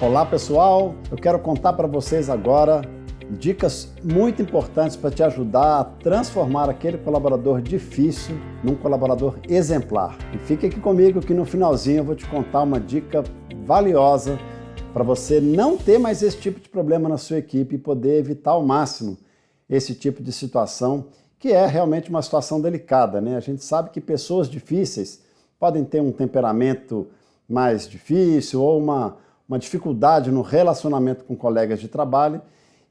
Olá pessoal, eu quero contar para vocês agora dicas muito importantes para te ajudar a transformar aquele colaborador difícil num colaborador exemplar. E fique aqui comigo que no finalzinho eu vou te contar uma dica valiosa para você não ter mais esse tipo de problema na sua equipe e poder evitar ao máximo esse tipo de situação, que é realmente uma situação delicada, né? A gente sabe que pessoas difíceis podem ter um temperamento mais difícil ou uma dificuldade no relacionamento com colegas de trabalho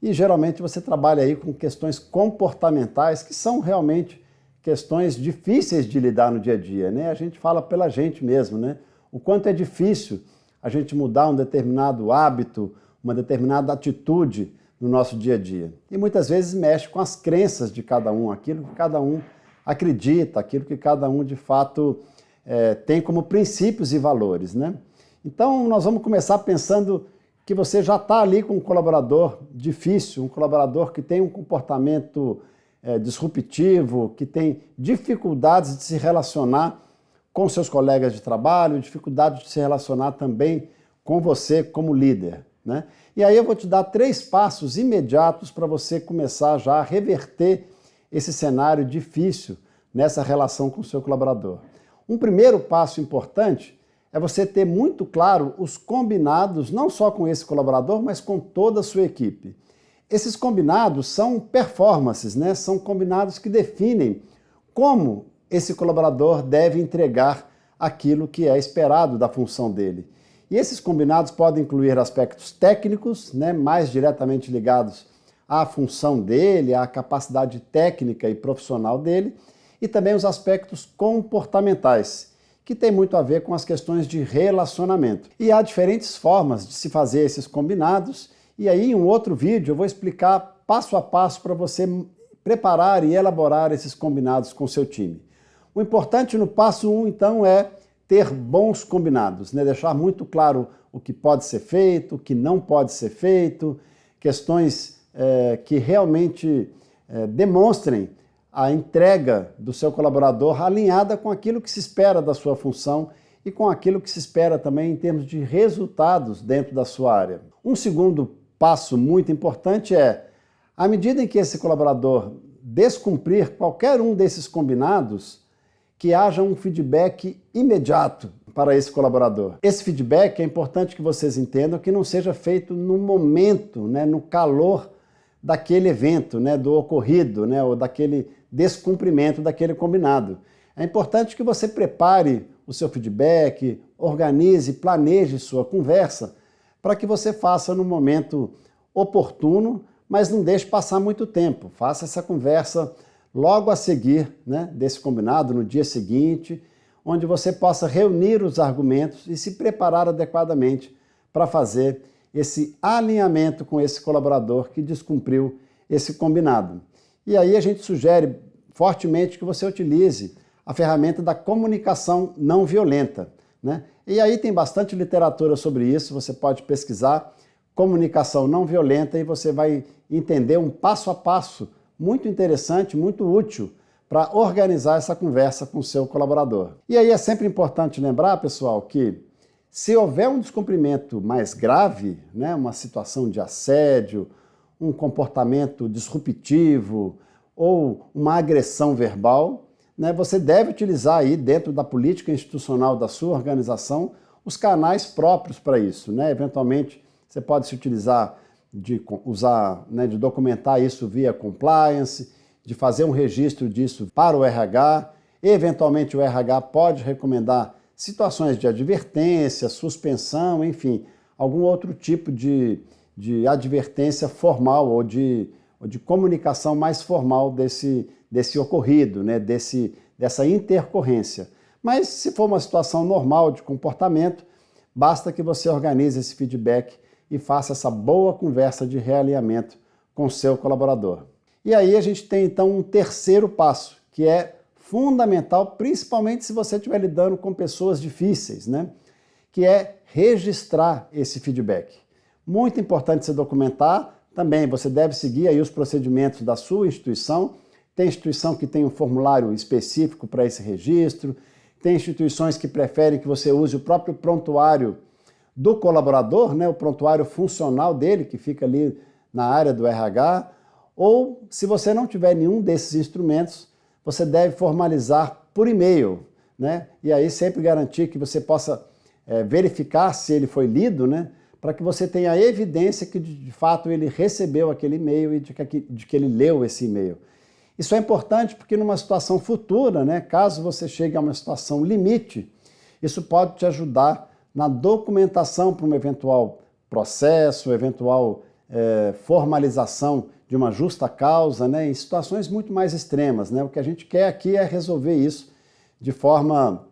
e geralmente você trabalha aí com questões comportamentais que são realmente questões difíceis de lidar no dia a dia, né? A gente fala pela gente mesmo, né? O quanto é difícil a gente mudar um determinado hábito, uma determinada atitude no nosso dia a dia. E muitas vezes mexe com as crenças de cada um, aquilo que cada um acredita, aquilo que cada um de fato tem como princípios e valores, né? Então, nós vamos começar pensando que você já está ali com um colaborador difícil, um colaborador que tem um comportamento disruptivo, que tem dificuldades de se relacionar com seus colegas de trabalho, dificuldade de se relacionar também com você como líder, né? E aí eu vou te dar 3 passos imediatos para você começar já a reverter esse cenário difícil nessa relação com o seu colaborador. Um primeiro passo importante é você ter muito claro os combinados, não só com esse colaborador, mas com toda a sua equipe. Esses combinados são performances, né? São combinados que definem como esse colaborador deve entregar aquilo que é esperado da função dele. E esses combinados podem incluir aspectos técnicos, né? Mais diretamente ligados à função dele, à capacidade técnica e profissional dele, e também os aspectos comportamentais, que tem muito a ver com as questões de relacionamento. E há diferentes formas de se fazer esses combinados, e aí em um outro vídeo eu vou explicar passo a passo para você preparar e elaborar esses combinados com o seu time. O importante no passo 1, então, é ter bons combinados, né? Deixar muito claro o que pode ser feito, o que não pode ser feito, questões que realmente demonstrem a entrega do seu colaborador alinhada com aquilo que se espera da sua função e com aquilo que se espera também em termos de resultados dentro da sua área. Um segundo passo muito importante é, à medida em que esse colaborador descumprir qualquer um desses combinados, que haja um feedback imediato para esse colaborador. Esse feedback é importante que vocês entendam que não seja feito no momento, né, no calor daquele evento, né, do ocorrido, né, ou daquele descumprimento daquele combinado. É importante que você prepare o seu feedback, organize, planeje sua conversa para que você faça no momento oportuno, mas não deixe passar muito tempo. Faça essa conversa logo a seguir, né, desse combinado, no dia seguinte, onde você possa reunir os argumentos e se preparar adequadamente para fazer esse alinhamento com esse colaborador que descumpriu esse combinado. E aí a gente sugere fortemente que você utilize a ferramenta da comunicação não violenta, né? E aí tem bastante literatura sobre isso, você pode pesquisar comunicação não violenta e você vai entender um passo a passo muito interessante, muito útil para organizar essa conversa com o seu colaborador. E aí é sempre importante lembrar, pessoal, que se houver um descumprimento mais grave, né, uma situação de assédio, um comportamento disruptivo ou uma agressão verbal, né, você deve utilizar aí dentro da política institucional da sua organização os canais próprios para isso, né? Eventualmente você pode se utilizar de documentar isso via compliance, de fazer um registro disso para o RH, eventualmente o RH pode recomendar situações de advertência, suspensão, enfim, algum outro tipo de advertência formal ou de comunicação mais formal desse ocorrido, né, dessa intercorrência. Mas se for uma situação normal de comportamento, basta que você organize esse feedback e faça essa boa conversa de realinhamento com o seu colaborador. E aí a gente tem então um terceiro passo, que é fundamental, principalmente se você estiver lidando com pessoas difíceis, né? Que é registrar esse feedback. Muito importante se documentar. Também você deve seguir aí os procedimentos da sua instituição. Tem instituição que tem um formulário específico para esse registro, tem instituições que preferem que você use o próprio prontuário do colaborador, né, o prontuário funcional dele, que fica ali na área do RH, ou, se você não tiver nenhum desses instrumentos, você deve formalizar por e-mail, né? E aí sempre garantir que você possa verificar se ele foi lido, né? Para que você tenha evidência que de fato ele recebeu aquele e-mail e de que ele leu esse e-mail. Isso é importante porque numa situação futura, né, caso você chegue a uma situação limite, isso pode te ajudar na documentação para um eventual processo, eventual formalização de uma justa causa, né, em situações muito mais extremas, né? O que a gente quer aqui é resolver isso de forma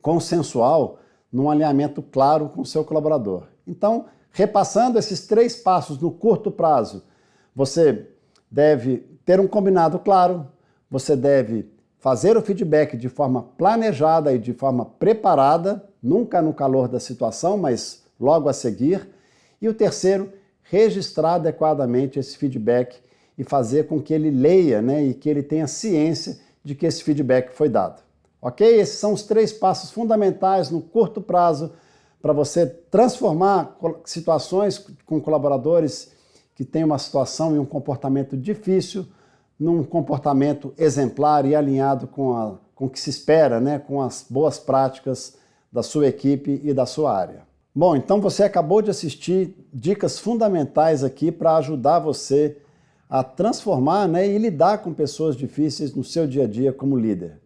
consensual, num alinhamento claro com o seu colaborador. Então, repassando esses 3 passos no curto prazo, você deve ter um combinado claro, você deve fazer o feedback de forma planejada e de forma preparada, nunca no calor da situação, mas logo a seguir. E o terceiro, registrar adequadamente esse feedback e fazer com que ele leia, né, e que ele tenha ciência de que esse feedback foi dado. Ok? Esses são os 3 passos fundamentais no curto prazo para você transformar situações com colaboradores que têm uma situação e um comportamento difícil num comportamento exemplar e alinhado com o que se espera, né, com as boas práticas da sua equipe e da sua área. Bom, então você acabou de assistir dicas fundamentais aqui para ajudar você a transformar, né, e lidar com pessoas difíceis no seu dia a dia como líder.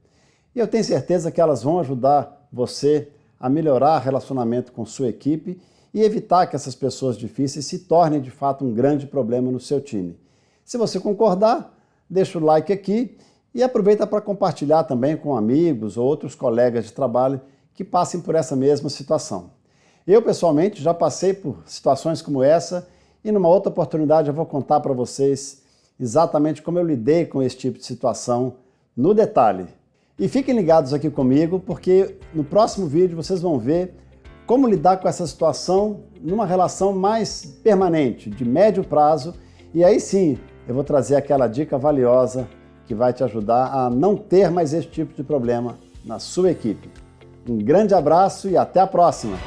E eu tenho certeza que elas vão ajudar você a melhorar o relacionamento com sua equipe e evitar que essas pessoas difíceis se tornem de fato um grande problema no seu time. Se você concordar, deixa o like aqui e aproveita para compartilhar também com amigos ou outros colegas de trabalho que passem por essa mesma situação. Eu, pessoalmente, já passei por situações como essa e numa outra oportunidade eu vou contar para vocês exatamente como eu lidei com esse tipo de situação no detalhe. E fiquem ligados aqui comigo, porque no próximo vídeo vocês vão ver como lidar com essa situação numa relação mais permanente, de médio prazo, e aí sim eu vou trazer aquela dica valiosa que vai te ajudar a não ter mais esse tipo de problema na sua equipe. Um grande abraço e até a próxima!